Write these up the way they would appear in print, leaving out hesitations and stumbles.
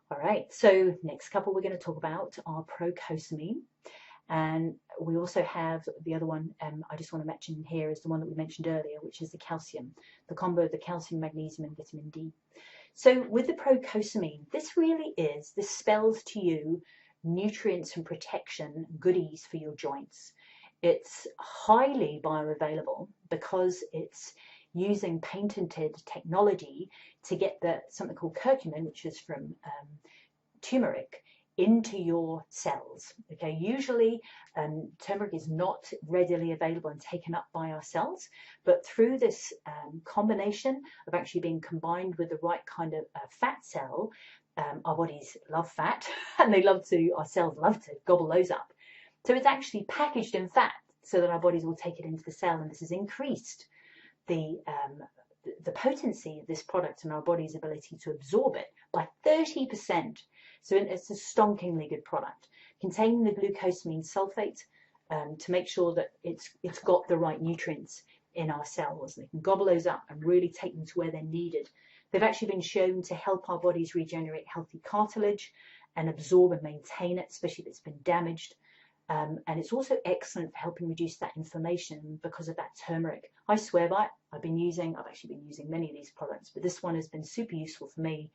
All right, so next couple we're going to talk about are Procosamine, and we also have the other one I just want to mention here is the one that we mentioned earlier, which is the calcium, the combo of the calcium, magnesium and vitamin D. So with the Procosamine, this spells to you nutrients and protection goodies for your joints. It's highly bioavailable because it's using patented technology to get something called curcumin, which is from turmeric, into your cells. Okay, usually turmeric is not readily available and taken up by our cells, but through this combination of actually being combined with the right kind of fat cell, our bodies love fat and our cells love to gobble those up. So it's actually packaged in fat so that our bodies will take it into the cell, and this has increased the potency of this product and our body's ability to absorb it by 30%. So it's a stonkingly good product, containing the glucosamine sulfate to make sure that it's got the right nutrients in our cells. They can gobble those up and really take them to where they're needed. They've actually been shown to help our bodies regenerate healthy cartilage and absorb and maintain it, especially if it's been damaged. And it's also excellent for helping reduce that inflammation because of that turmeric. I swear by it. I've actually been using many of these products, but this one has been super useful for me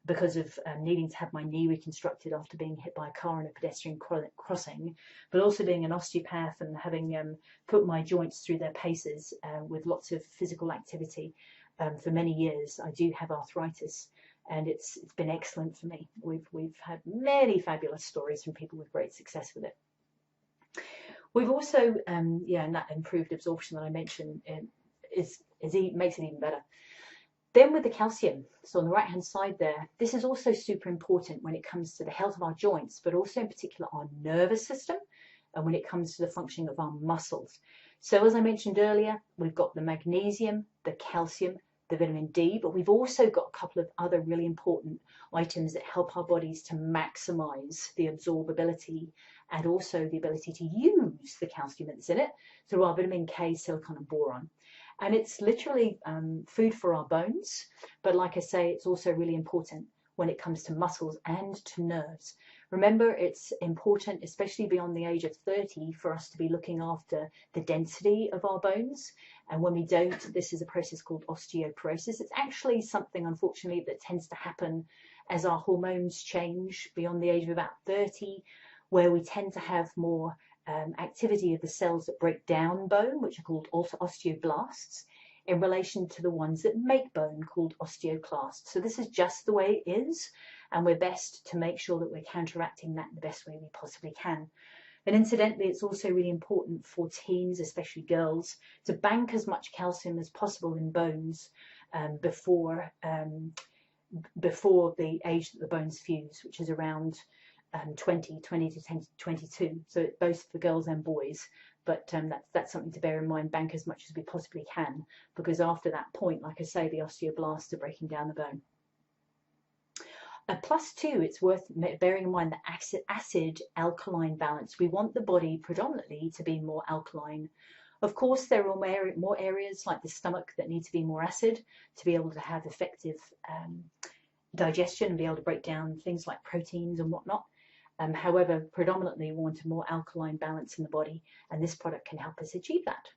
because of needing to have my knee reconstructed after being hit by a car in a pedestrian crossing, but also being an osteopath and having put my joints through their paces with lots of physical activity for many years. I do have arthritis, and it's been excellent for me. We've had many fabulous stories from people with great success with it. We've also, and that improved absorption that I mentioned makes it even better. Then with the calcium, so on the right hand side there, this is also super important when it comes to the health of our joints, but also in particular our nervous system and when it comes to the functioning of our muscles. So as I mentioned earlier, we've got the magnesium, the calcium, the vitamin D, but we've also got a couple of other really important items that help our bodies to maximize the absorbability and also the ability to use the calcium that's in it through our vitamin K, silicon and boron. And it's literally food for our bones, but like I say, it's also really important when it comes to muscles and to nerves. Remember, it's important, especially beyond the age of 30, for us to be looking after the density of our bones. And when we don't, this is a process called osteoporosis. It's actually something, unfortunately, that tends to happen as our hormones change beyond the age of about 30, where we tend to have more activity of the cells that break down bone, which are called osteoblasts, in relation to the ones that make bone, called osteoclasts. So this is just the way it is, and we're best to make sure that we're counteracting that in the best way we possibly can. And incidentally, it's also really important for teens, especially girls, to bank as much calcium as possible in bones before the age that the bones fuse, which is around 20 to 22. So both for girls and boys. But that's something to bear in mind. Bank as much as we possibly can, because after that point, like I say, the osteoblasts are breaking down the bone. Plus two, it's worth bearing in mind the acid-alkaline balance. We want the body predominantly to be more alkaline. Of course, there are more areas like the stomach that need to be more acid to be able to have effective digestion and be able to break down things like proteins and whatnot. However, predominantly we want a more alkaline balance in the body, and this product can help us achieve that.